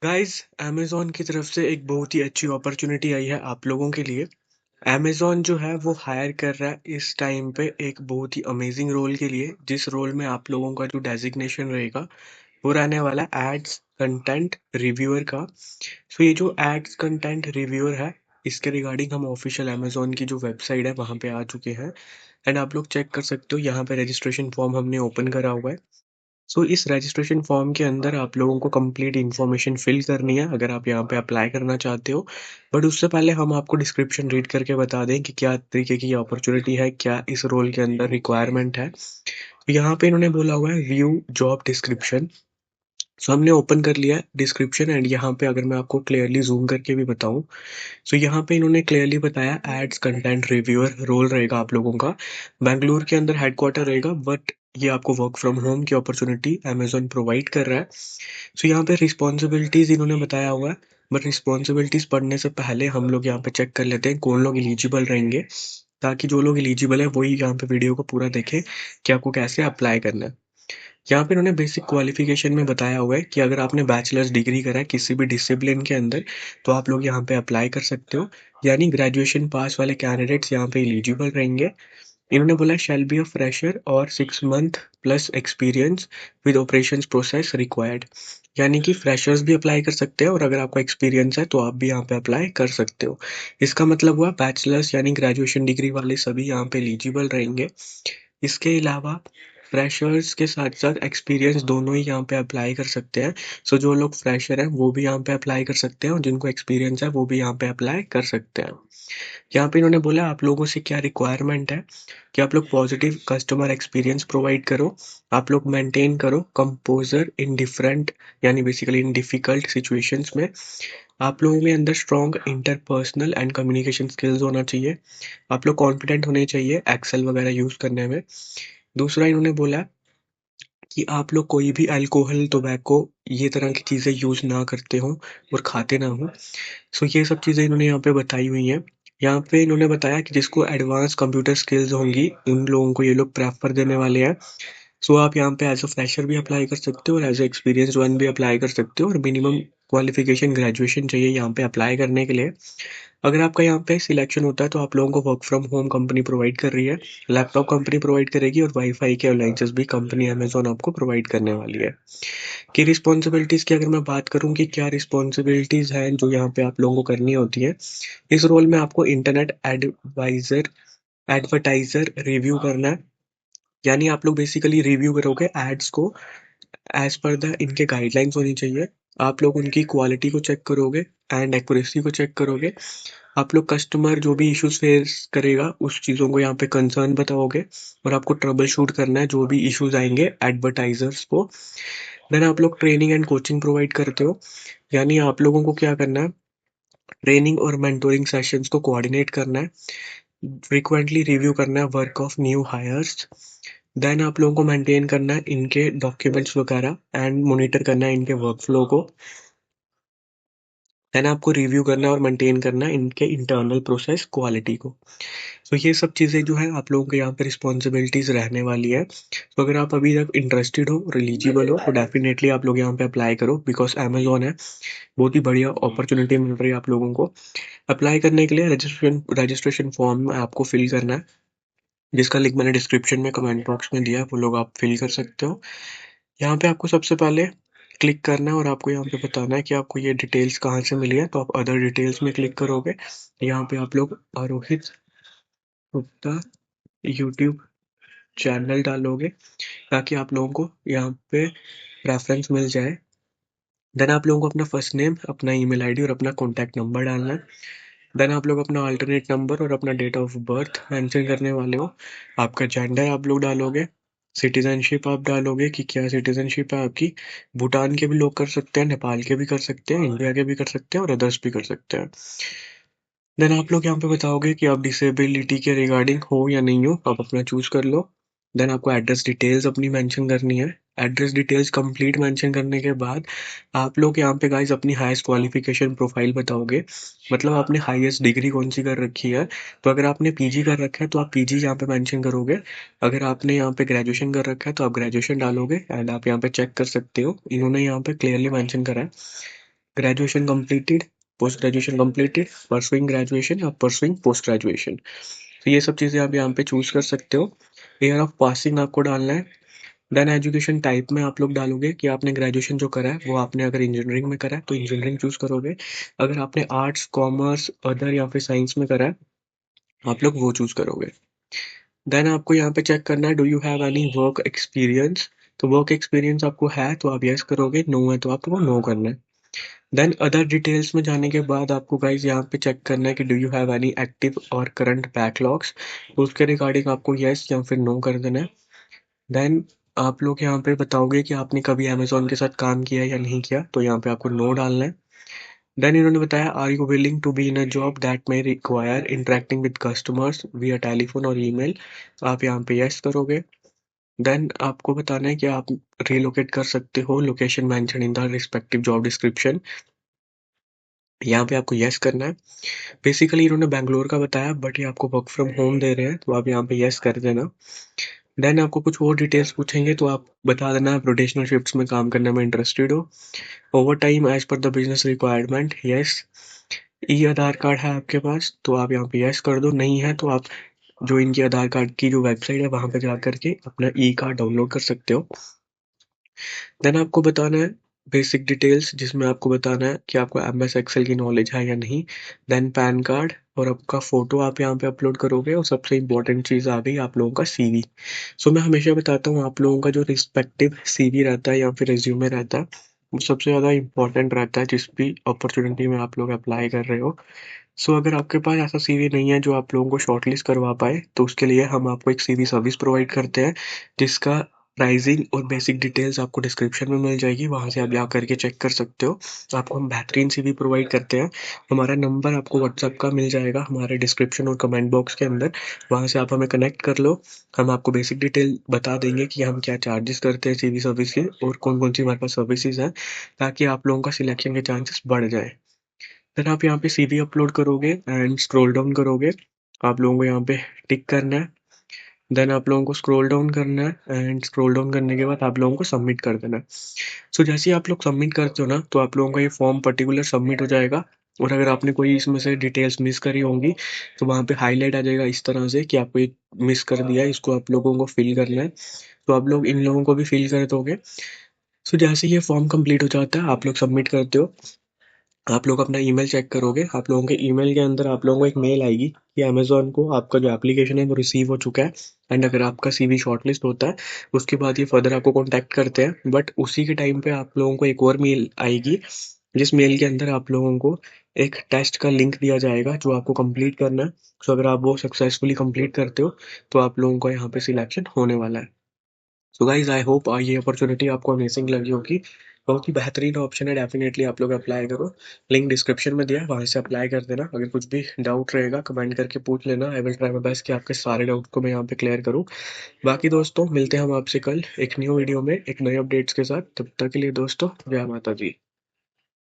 Guys Amazon की तरफ से एक बहुत ही अच्छी अपॉर्चुनिटी आई है आप लोगों के लिए। अमेज़न जो है वो हायर कर रहा है इस टाइम पे एक बहुत ही अमेजिंग रोल के लिए, जिस रोल में आप लोगों का जो डेजिग्नेशन रहेगा वो रहने वाला है एड्स कंटेंट रिव्यूअर का। सो ये जो एड्स कंटेंट रिव्यूअर है, इसके रिगार्डिंग हम ऑफिशियल अमेज़न की जो वेबसाइट है वहाँ पे आ चुके हैं। एंड आप लोग चेक कर सकते हो, यहाँ पे रजिस्ट्रेशन फॉर्म हमने ओपन करा हुआ है। सो इस रजिस्ट्रेशन फॉर्म के अंदर आप लोगों को कंप्लीट इन्फॉर्मेशन फिल करनी है अगर आप यहाँ पे अप्लाई करना चाहते हो। बट उससे पहले हम आपको डिस्क्रिप्शन रीड करके बता दें कि क्या तरीके की अपॉर्चुनिटी है, क्या इस रोल के अंदर रिक्वायरमेंट है। तो यहाँ पे इन्होंने बोला हुआ है व्यू जॉब डिस्क्रिप्शन। सो हमने ओपन कर लिया है डिस्क्रिप्शन एंड यहाँ पे अगर मैं आपको क्लियरली जूम करके भी बताऊं, सो यहाँ पे इन्होंने क्लियरली बताया एड्स कंटेंट रिव्यूअर रोल रहेगा आप लोगों का। बेंगलुरु के अंदर हेडक्वार्टर रहेगा, बट ये आपको वर्क फ्रॉम होम की अपॉर्चुनिटी अमेजोन प्रोवाइड कर रहा है। सो यहाँ पे रिस्पॉन्सिबिलिटीज इन्होंने बताया हुआ है। बट रिस्पॉन्सिबिलिटीज पढ़ने से पहले हम लोग यहाँ पे चेक कर लेते हैं कौन लोग एलिजिबल रहेंगे, ताकि जो लोग एलिजिबल है वही यहाँ पे वीडियो को पूरा देखें कि आपको कैसे अप्लाई करना है। यहाँ पे इन्होंने बेसिक क्वालिफिकेशन में बताया हुआ है कि अगर आपने बैचलर्स डिग्री करा है किसी भी डिसिप्लिन के अंदर तो आप लोग यहाँ पे अप्लाई कर सकते हो। यानी ग्रेजुएशन पास वाले कैंडिडेट्स यहाँ पे एलिजिबल रहेंगे। इन्होंने बोला शैल बी अ फ्रेशर और 6 month plus experience with operations process required. यानी कि फ्रेशर्स भी अप्लाई कर सकते हैं और अगर आपका एक्सपीरियंस है तो आप भी यहाँ पे अप्लाई कर सकते हो। इसका मतलब हुआ बैचलर्स यानी ग्रेजुएशन डिग्री वाले सभी यहाँ पे एलिजिबल रहेंगे। इसके अलावा फ्रेशर्स के साथ साथ एक्सपीरियंस दोनों ही यहाँ पे अप्लाई कर सकते हैं। सो जो लोग फ्रेशर हैं वो भी यहाँ पे अप्लाई कर सकते हैं और जिनको एक्सपीरियंस है वो भी यहाँ पे अप्लाई कर सकते हैं। यहाँ पे इन्होंने बोला आप लोगों से क्या रिक्वायरमेंट है कि आप लोग पॉजिटिव कस्टमर एक्सपीरियंस प्रोवाइड करो, आप लोग मेंटेन करो कंपोजर इन डिफरेंट यानी बेसिकली इन डिफिकल्ट सिचुएशंस में। आप लोगों में अंदर strong interpersonal and communication skills होना चाहिए। आप लोग कॉन्फिडेंट होने चाहिए एक्सेल वगैरह यूज करने में। दूसरा इन्होंने बोला कि आप लोग कोई भी अल्कोहल टोबैको ये तरह की चीज़ें यूज ना करते हो और खाते ना हो। सो ये सब चीज़ें इन्होंने यहाँ पे बताई हुई हैं। यहाँ पे इन्होंने बताया कि जिसको एडवांस कंप्यूटर स्किल्स होंगी उन लोगों को ये लोग प्रेफर देने वाले हैं। सो आप यहाँ पे एज अ फ्रेशर भी अप्लाई कर सकते हो और एज अ एक्सपीरियंस वन भी अप्लाई कर सकते हो और मिनिमम क्वालिफिकेशन ग्रेजुएशन चाहिए यहाँ पे अप्लाई करने के लिए। अगर आपका यहाँ पे सिलेक्शन होता है तो आप लोगों को work from home company provide कर रही है, लैपटॉप कंपनी प्रोवाइड करेगी और वाईफाई के अलाइंसेस भी कंपनी अमेजोन आपको प्रोवाइड करने वाली है। की रिस्पॉन्सिबिलिटीज की अगर मैं बात करूँ कि क्या रिस्पॉन्सिबिलिटीज हैं जो यहाँ पे आप लोगों को करनी होती है, इस रोल में आपको इंटरनेट एडवाइजर एडवर्टाइजर रिव्यू करना है। यानी आप लोग बेसिकली रिव्यू करोगे एड्स को एज पर द इनके गाइडलाइंस होनी चाहिए। आप लोग उनकी क्वालिटी को चेक करोगे एंड एक्यूरेसी को चेक करोगे। आप लोग कस्टमर जो भी इश्यूज फेस करेगा उस चीज़ों को यहाँ पे कंसर्न बताओगे और आपको ट्रबल शूट करना है जो भी इश्यूज आएंगे एडवर्टाइजर्स को। देन आप लोग ट्रेनिंग एंड कोचिंग प्रोवाइड करते हो। यानी आप लोगों को क्या करना है, ट्रेनिंग और मेंटोरिंग सेशंस को कोऑर्डिनेट करना है, फ्रीक्वेंटली रिव्यू करना है work of new hires. Then आप लोगों को मेंटेन करना है इनके डॉक्यूमेंट्स वगैरह एंड मॉनिटर करना है इनके वर्कफ्लो को। देन आपको रिव्यू करना है और मेंटेन करना है इनके इंटरनल प्रोसेस क्वालिटी को। तो ये सब चीज़ें जो है आप लोगों के यहाँ पे रिस्पॉन्सिबिलिटीज रहने वाली है। तो अगर आप अभी तक इंटरेस्टेड हो और एलिजिबल हो तो डेफिनेटली आप लोग यहाँ पे अप्लाई करो, बिकॉज अमेजोन है, बहुत ही बढ़िया अपॉर्चुनिटी मिल रही है आप लोगों को। अप्लाई करने के लिए रजिस्ट्रेशन फॉर्म में आपको फिल करना है, जिसका लिंक मैंने डिस्क्रिप्शन में कमेंट बॉक्स में दिया है, वो लोग आप फिल कर सकते हो। यहाँ पे आपको सबसे पहले क्लिक करना है और आपको यहाँ पे बताना है कि आपको ये डिटेल्स कहाँ से मिली है, तो आप अदर डिटेल्स में क्लिक करोगे। यहाँ पे आप लोग आरोहित गुप्ता यूट्यूब चैनल डालोगे ताकि आप लोगों को यहाँ पे रेफरेंस मिल जाए। देन आप लोगों को अपना फर्स्ट नेम, अपना ईमेल आईडी और अपना कॉन्टैक्ट नंबर डालना है। देन आप लोग अपना अल्टरनेट नंबर और अपना डेट ऑफ बर्थ मेंशन करने वाले हो। आपका जेंडर आप लोग डालोगे। सिटीजनशिप आप डालोगे कि क्या सिटीजनशिप है आपकी। भूटान के भी लोग कर सकते हैं, नेपाल के भी कर सकते हैं, इंडिया के भी कर सकते हैं और अदर्स भी कर सकते हैं। देन आप लोग यहाँ पे बताओगे कि आप डिसेबिलिटी के रिगार्डिंग हो या नहीं हो, आप अपना चूज कर लो। देन आपको एड्रेस डिटेल्स अपनी मेंशन करनी है। एड्रेस डिटेल्स कंप्लीट मेंशन करने के बाद आप लोग यहाँ पे गाइस अपनी हाईएस्ट क्वालिफिकेशन प्रोफाइल बताओगे, मतलब आपने हाईएस्ट डिग्री कौन सी कर रखी है। तो अगर आपने पीजी कर रखा है तो आप पीजी यहाँ पे मेंशन करोगे। अगर आपने यहाँ पे ग्रेजुएशन कर रखा है तो आप ग्रेजुएशन डालोगे एंड आप यहाँ पे चेक कर सकते हो, इन्होंने यहाँ पे क्लियरली मेंशन करा है। Graduation completed, post graduation completed, pursuing graduation या परसुइंग पोस्ट ग्रेजुएशन। तो ये सब चीज़ें आप यहाँ पे चूज कर सकते हो। ईयर ऑफ पासिंग आपको डालना है। देन एजुकेशन टाइप में आप लोग डालोगे कि आपने ग्रेजुएशन जो करा है वो आपने अगर इंजीनियरिंग में करा है तो इंजीनियरिंग चूज करोगे। अगर आपने आर्ट्स, कॉमर्स, अदर या फिर साइंस में करा है आप लोग वो चूज करोगे। देन आपको यहाँ पे चेक करना है, do you have any work experience. तो वर्क एक्सपीरियंस आपको है तो आप यस करोगे, नो है तो आपको नो करना है। देन अदर डिटेल्स में जाने के बाद आपको गाइज यहाँ पे चेक करना है कि do you have any active और करंट बैकलॉग्स। तो उसके रिगार्डिंग आपको यस या फिर नो कर देना है। देन आप लोग यहाँ पे बताओगे कि आपने कभी अमेजोन के साथ काम किया है या नहीं किया, तो यहाँ पे आपको नो डालना है। देन इन्होंने बताया, are you willing to be in a job that may require interacting with customers via telephone और ईमेल। आप यहाँ पे यस करोगे। देन आपको बताना है कि आप रिलोकेट कर सकते हो, location mention in the respective job description. यहाँ पे आपको यस करना है। बेसिकली इन्होंने बैंगलोर का बताया बट ये आपको वर्क फ्रॉम होम दे रहे हैं तो आप यहाँ पे यस कर देना। देन आपको कुछ और डिटेल्स पूछेंगे तो आप बता देना आप रोटेशनल शिफ्ट्स में काम करने में इंटरेस्टेड हो। Over time as per the business requirement, yes. E Aadhaar card है आपके पास तो आप यहाँ पे यस कर दो, नहीं है तो आप जो इनकी आधार कार्ड की जो वेबसाइट है वहां पे जा करके अपना ई कार्ड डाउनलोड कर सकते हो। देन आपको बताना है बेसिक डिटेल्स जिसमें आपको बताना है कि आपको एमएस एक्सेल की नॉलेज है या नहीं। देन पैन कार्ड और आपका फोटो आप यहाँ पे अपलोड करोगे और सबसे इंपॉर्टेंट चीज़ आ गई आप लोगों का सीवी। सो मैं हमेशा बताता हूँ आप लोगों का जो रिस्पेक्टिव सीवी रहता है या फिर रिज्यूमे रहता है वो सबसे ज़्यादा इंपॉर्टेंट रहता है जिस भी अपॉर्चुनिटी में आप लोग अप्लाई कर रहे हो। सो अगर आपके पास ऐसा सीवी नहीं है जो आप लोगों को शॉर्टलिस्ट करवा पाए तो उसके लिए हम आपको एक सीवी सर्विस प्रोवाइड करते हैं जिसका प्राइसिंग और बेसिक डिटेल्स आपको डिस्क्रिप्शन में मिल जाएगी, वहां से आप जा करके चेक कर सकते हो। आपको हम बेहतरीन सीवी प्रोवाइड करते हैं। हमारा नंबर आपको व्हाट्सएप का मिल जाएगा हमारे डिस्क्रिप्शन और कमेंट बॉक्स के अंदर, वहां से आप हमें कनेक्ट कर लो। हम आपको बेसिक डिटेल बता देंगे कि हम क्या चार्जेस करते हैं सीवी सर्विस के और कौन कौन सी हमारे पास सर्विसेज हैं ताकि आप लोगों का सिलेक्शन के चांसेस बढ़ जाए। फिर आप यहाँ पे सीवी अपलोड करोगे एंड स्क्रॉल डाउन करोगे। आप लोगों को यहाँ पे टिक करना है। देन आप लोगों को स्क्रॉल डाउन करना है एंड स्क्रॉल डाउन करने के बाद आप लोगों को सबमिट कर देना है। सो जैसे ही आप लोग सबमिट करते हो ना तो आप लोगों का ये फॉर्म पर्टिकुलर सबमिट हो जाएगा। और अगर आपने कोई इसमें से डिटेल्स मिस करी होंगी तो वहाँ पे हाईलाइट आ जाएगा इस तरह से कि आपको ये मिस कर दिया है, इसको आप लोगों को फिल करना है। तो आप लोग इन लोगों को भी फिल कर दोगे। सो जैसे ही ये फॉर्म कंप्लीट हो जाता है आप लोग सबमिट करते हो, आप लोग अपना ईमेल चेक करोगे। आप लोगों के ईमेल के अंदर आप लोगों को एक मेल आएगी कि अमेजोन को आपका जो एप्लीकेशन है वो रिसीव हो चुका है। एंड अगर आपका सीवी शॉर्टलिस्ट होता है उसके बाद ये फर्दर आपको कांटेक्ट करते हैं। बट उसी के टाइम पे आप लोगों को एक और मेल आएगी जिस मेल के अंदर आप लोगों को एक टेस्ट का लिंक दिया जाएगा जो आपको कंप्लीट करना है। सो अगर आप वो सक्सेसफुली कंप्लीट करते हो तो आप लोगों को यहाँ पे सिलेक्शन होने वाला है। सो गाइज आई होप ये अपॉर्चुनिटी आपको अमेजिंग लगी होगी। बहुत ही बेहतरीन ऑप्शन है, डेफिनेटली आप लोग अप्लाई करो। लिंक डिस्क्रिप्शन में दिया है वहां से अप्लाई कर देना। अगर कुछ भी डाउट रहेगा कमेंट करके पूछ लेना, I will try my best कि आपके सारे डाउट को मैं यहाँ पे क्लियर करूँ। बाकी दोस्तों मिलते हैं हम आपसे कल एक न्यू वीडियो में एक नए अपडेट्स के साथ। तब तक के लिए दोस्तों जय माता दी।